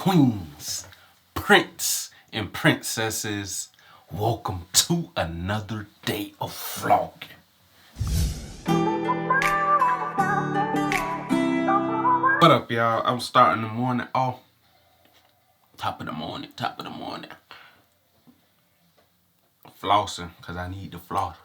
queens, prince, and princesses, welcome to another day of vlogging. What up, y'all? I'm starting the morning off. Top of the morning. Flossing, because I need to floss.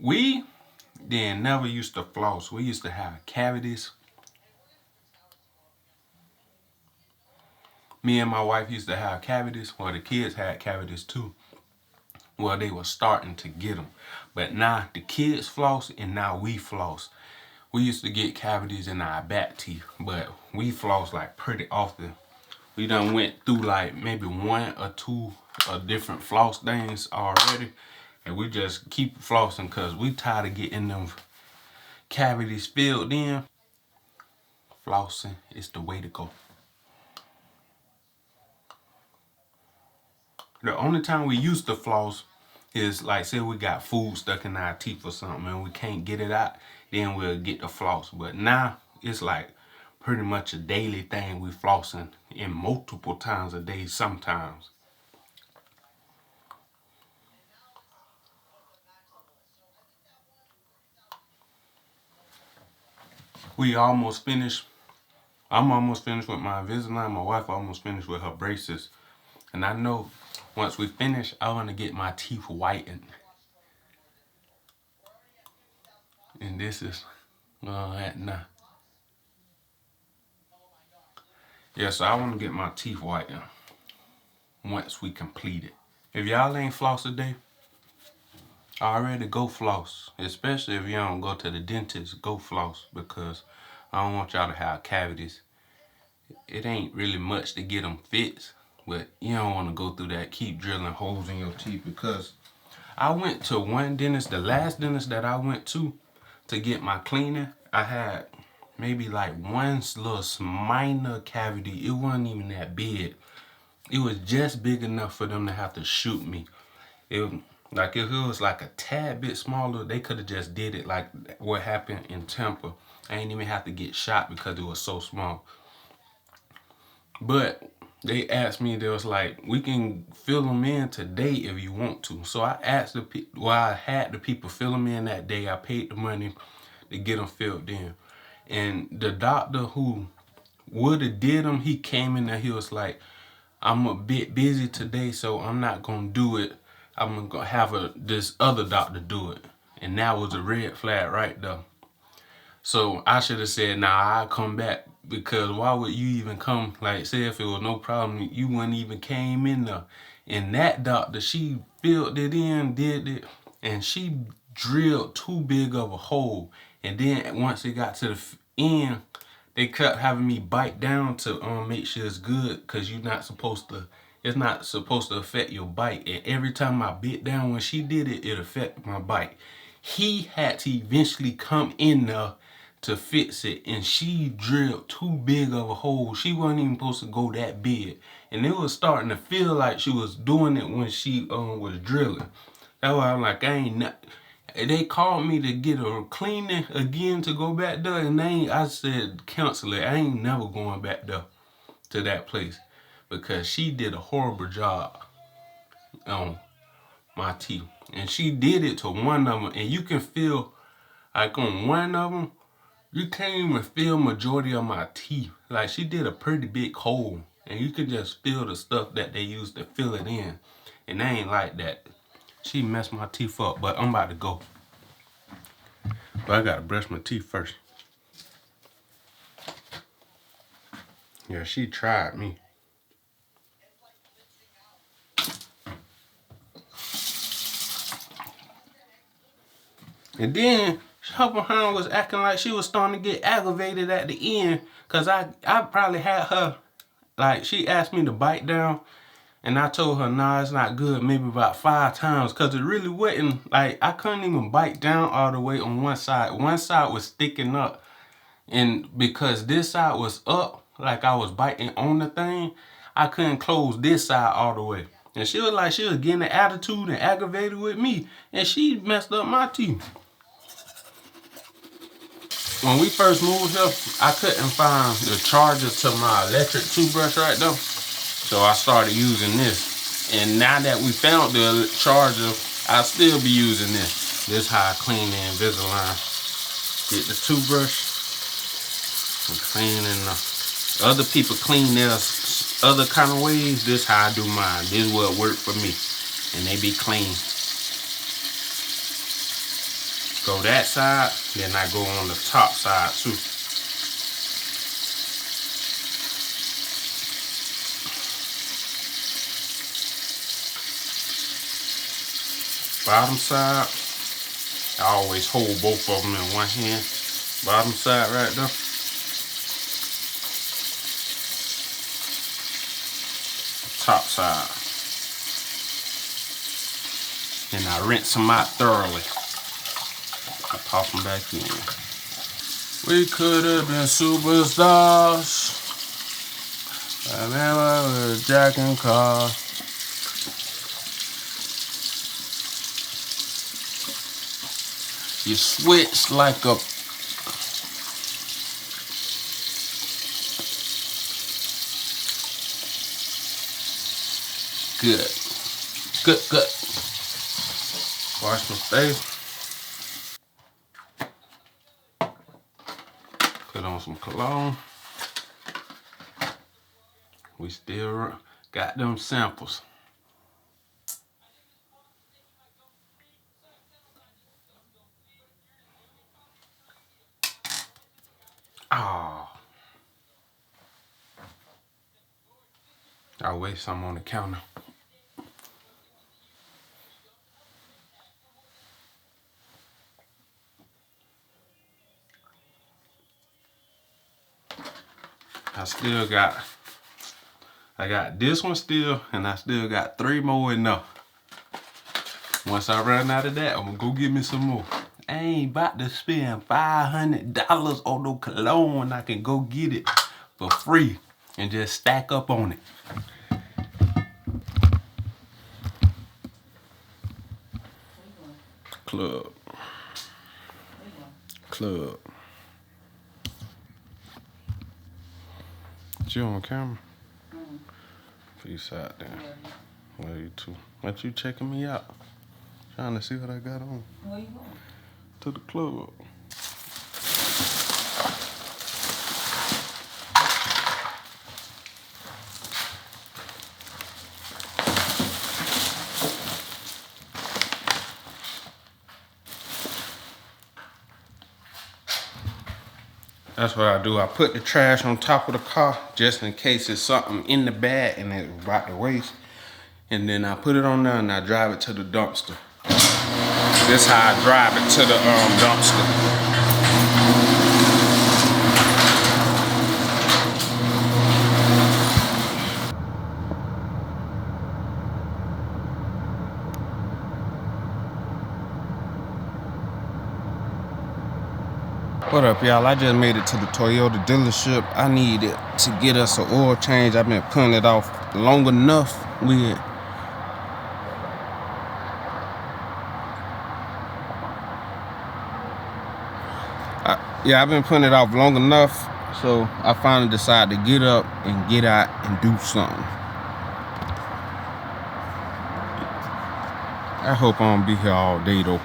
We then never used to floss. We used to have cavities. Me and my wife used to have cavities. Well, the kids had cavities too. Well, they were starting to get them. But now the kids floss and now we floss. We used to get cavities in our back teeth, but we floss like pretty often. We done went through like maybe one or two different floss things already. And we just keep flossing because we tired of getting them cavities filled in. Flossing is the way to go. The only time we used to floss is like, say we got food stuck in our teeth or something and we can't get it out, then we'll get the floss. But now it's like pretty much a daily thing. We flossing in multiple times a day sometimes. We almost finished. I'm almost finished with my Invisalign. My wife almost finished with her braces. And I know once we finish, I want to get my teeth whitened. And this is that now. Yeah, so I want to get my teeth whitened once we complete it. If y'all ain't floss today, already go floss. Especially if you don't go to the dentist, go floss, because I don't want y'all to have cavities. It ain't really much to get them fixed, but you don't want to go through that, keep drilling holes in your teeth. Because I went to one dentist, the last dentist that I went to get my cleaning, I had maybe like one little minor cavity. It wasn't even that big. It was just big enough for them to have to shoot me. Like if it was like a tad bit smaller, they could have just did it like what happened in Tampa. I ain't even have to get shot because it was so small. But they asked me, they was like, we can fill them in today if you want to. So I asked the people, well, I had the people fill them in that day. I paid the money to get them filled in. And the doctor who would have did them, he came in there, he was like, I'm a bit busy today, so I'm not going to do it. I'm going to have this other doctor do it. And that was a red flag right there. So I should have said, nah, I'll come back, because why would you even come? Like, say if it was no problem, you wouldn't even came in there. And that doctor, she filled it in, did it, and she drilled too big of a hole. And then once it got to the end, they kept having me bite down to make sure it's good, because you're not supposed to, it's not supposed to affect your bite. And every time I bit down when she did it, it affected my bite. He had to eventually come in there to fix it, and she drilled too big of a hole. She wasn't even supposed to go that big, and it was starting to feel like she was doing it when she was drilling. That's why I'm like, I ain't not. They called me to get her cleaning again to go back there, and I said cancel it. I ain't never going back there to that place, because she did a horrible job on my teeth. And she did it to one of them, and you can feel like on one of them, you can't even feel majority of my teeth. Like, she did a pretty big hole, and you could just feel the stuff that they used to fill it in. And they ain't like that. She messed my teeth up, but I'm about to go. But I gotta brush my teeth first. Yeah, she tried me. And then her behind was acting like she was starting to get aggravated at the end, because I probably had her, like, she asked me to bite down, and I told her, nah, it's not good, maybe about 5 times, because it really wasn't, like, I couldn't even bite down all the way on one side. One side was sticking up, and because this side was up, like I was biting on the thing, I couldn't close this side all the way. And she was like, she was getting an attitude and aggravated with me, and she messed up my teeth. when we first moved here, I couldn't find the charger to my electric toothbrush right there. So I started using this. And now that we found the charger, I'll still be using this. This is how I clean the Invisalign. Get the toothbrush and clean, and other people clean their other kind of ways. This is how I do mine. This is what worked for me. And they be clean. Go that side, then I go on the top side too. Bottom side, I always hold both of them in one hand. Bottom side right there. Top side. And I rinse them out thoroughly. I pop them back in. We could have been superstars. I remember with Jack and Carl. You switch like a good. Wash my face. Put on some cologne. We still got them samples. Oh. I'll waste some on the counter. I got this one still, and I still got 3 more enough. Once I run out of that, I'm gonna go get me some more. I ain't about to spend $500 on no cologne when I can go get it for free and just stack up on it. Club. You on camera? Peace out there. Where you two? What you checking me out? Trying to see what I got on. Where you going? To the club. That's what I do. I put the trash on top of the car just in case it's something in the bag and it's about to waste. And then I put it on there and I drive it to the dumpster. This is how I drive it to the dumpster. What up, y'all? I just made it to the Toyota dealership. I needed to get us an oil change. I've been putting it off long enough. I've been putting it off long enough, so I finally decided to get up and get out and do something. I hope I don't be here all day though.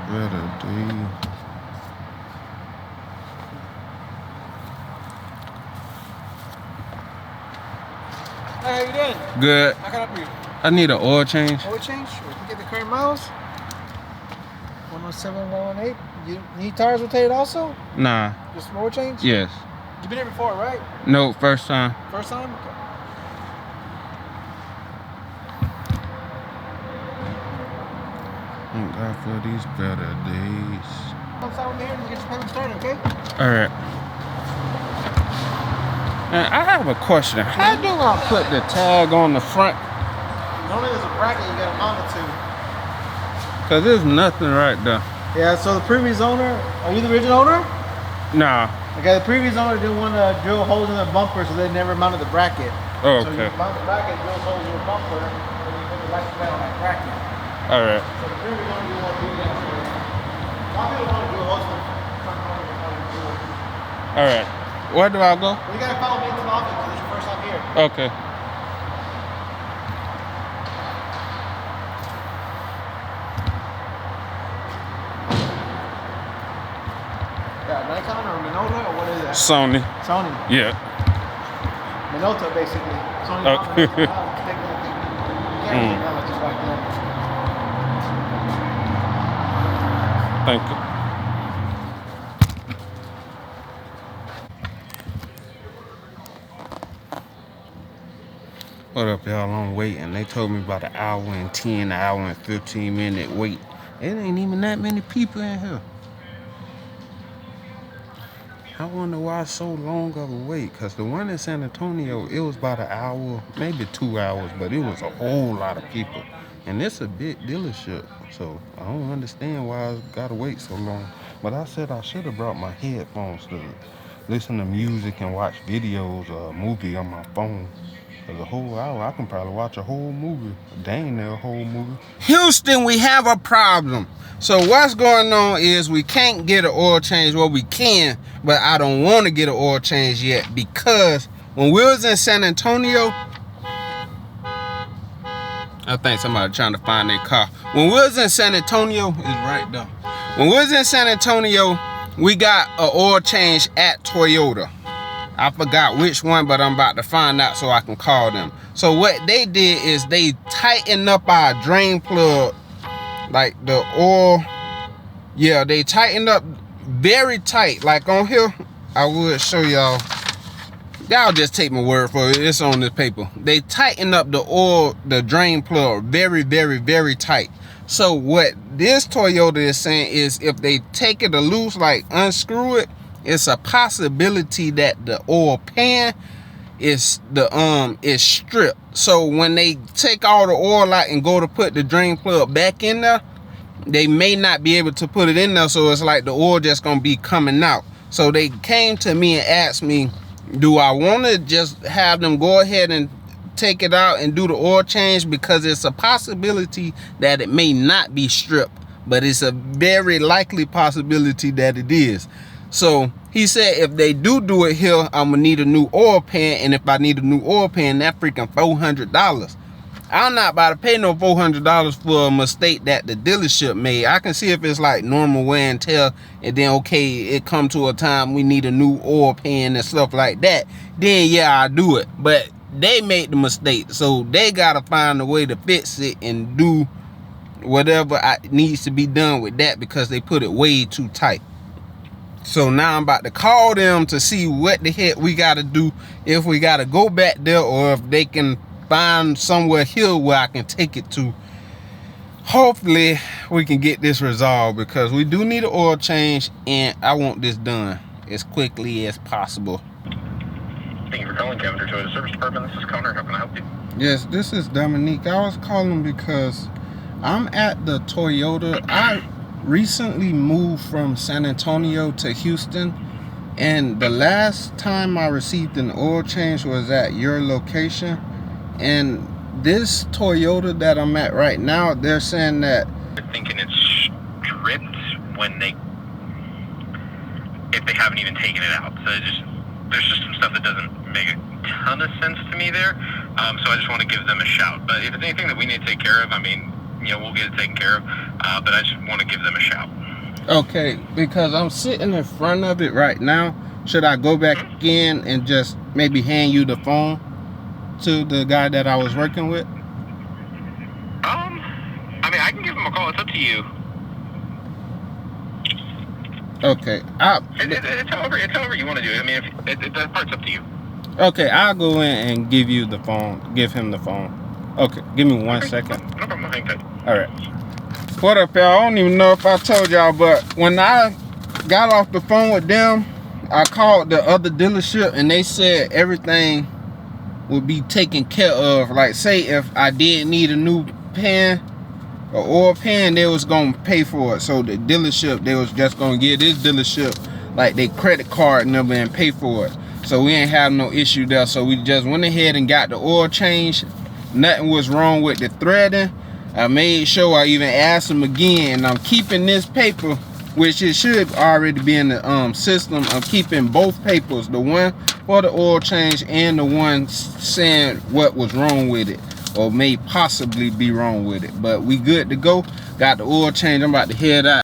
Better day. Hey, how you doing? Good. How can I help you? I need an oil change. Oil change? Sure. You can get the current miles. 107, 118. You need tires rotated also? Nah. Just oil change? Yes. You've been here before, right? No, first time. First time? Okay. Thank God for these better days. Outside when you're here, you get your payment started, okay? Alright. I have a question. How do I put the tag on the front? Normally there's a bracket you gotta mount it to. Cause there's nothing right there. Yeah, so the previous owner, are you the original owner? Nah. Okay, the previous owner didn't want to drill holes in the bumper, so they never mounted the bracket. Oh, So okay. you mount the bracket, drill holes in the bumper, and you put the license plate on that bracket. Alright. So the previous owner didn't want to do that. I'll be the one to do a host. All right. Where do I go? Well, you gotta follow me into the office because it's your first time here. Okay. Yeah, Nikon or Minolta or what is that? Sony. Sony. Yeah. Minolta basically. Sony. Okay. Just back there. Thank you. What up, y'all? I'm waiting. They told me about an hour and 10, hour and 15-minute wait. It ain't even that many people in here. I wonder why it's so long of a wait. Because the one in San Antonio, it was about an hour, maybe 2 hours, but it was a whole lot of people. And it's a big dealership, so I don't understand why I gotta wait so long. But I said I should have brought my headphones to listen to music and watch videos or a movie on my phone. Cause a whole hour, I can probably watch a whole movie. Dang near a whole movie. Houston, we have a problem. So what's going on is we can't get an oil change. Well, we can, but I don't want to get an oil change yet because when we was in San Antonio, I think somebody trying to find their car. When we was in San Antonio, it's right there. When we was in San Antonio, we got an oil change at Toyota. I forgot which one, but I'm about to find out so I can call them. So what they did is they tightened up our drain plug, like the oil. Yeah, they tightened up very tight. Like on here, I would show y'all. Y'all just take my word for it. It's on this paper. They tightened up the oil, the drain plug very, very, very tight. So what this Toyota is saying is if they take it loose, like unscrew it, it's a possibility that the oil pan is stripped. So when they take all the oil out and go to put the drain plug back in there, they may not be able to put it in there. So it's like the oil just gonna be coming out. So they came to me and asked me, do I want to just have them go ahead and take it out and do the oil change, because it's a possibility that it may not be stripped, but it's a very likely possibility that it is. So he said if they do it here, I'm gonna need a new oil pan, and if I need a new oil pan, that freaking $400. I'm not about to pay no $400 for a mistake that the dealership made. I can see if it's like normal wear and tear, and then okay, it come to a time we need a new oil pan and stuff like that, then yeah, I do it. But they made the mistake, so they gotta find a way to fix it and do whatever needs to be done with that, because they put it way too tight. So now I'm about to call them to see what the heck we got to do, if we got to go back there or if they can find somewhere here where I can take it to. Hopefully we can get this resolved, because we do need an oil change and I want this done as quickly as possible. Thank you for calling Cavender Toyota Service Department. This is Connor. How can I help you? Yes, this is Dominique. I was calling because I'm at the Toyota. I recently moved from San Antonio to Houston, and the last time I received an oil change was at your location. And this Toyota that I'm at right now, they're saying that They're thinking it's stripped when if they haven't even taken it out. So there's just some stuff that doesn't make a ton of sense to me there. So I just want to give them a shout. But if it's anything that we need to take care of, I mean, we'll get it taken care of. But I just want to give them a shout. Okay, because I'm sitting in front of it right now. Should I go back in and just maybe hand you the phone to the guy that I was working with? I mean, I can give him a call. It's up to you. Okay. It's however you want to do it. I mean, that part's up to you. Okay, I'll go in and give you the phone. Give him the phone. Okay, give me one second. No problem. Hang tight. All right. What up, y'all? I don't even know if I told y'all, but when I got off the phone with them, I called the other dealership and they said everything would be taken care of. Like, say if I did need a new pan, or oil pan, they was gonna pay for it. So the dealership, they was just gonna give this dealership like their credit card number and pay for it. So we ain't have no issue there. So we just went ahead and got the oil change. Nothing was wrong with the threading. I made sure I even asked them again, and I'm keeping this paper which it should already be in the system. I'm keeping both papers, the one for the oil change and the one saying what was wrong with it or may possibly be wrong with it. But we good to go. Got the oil change. I'm about to head out.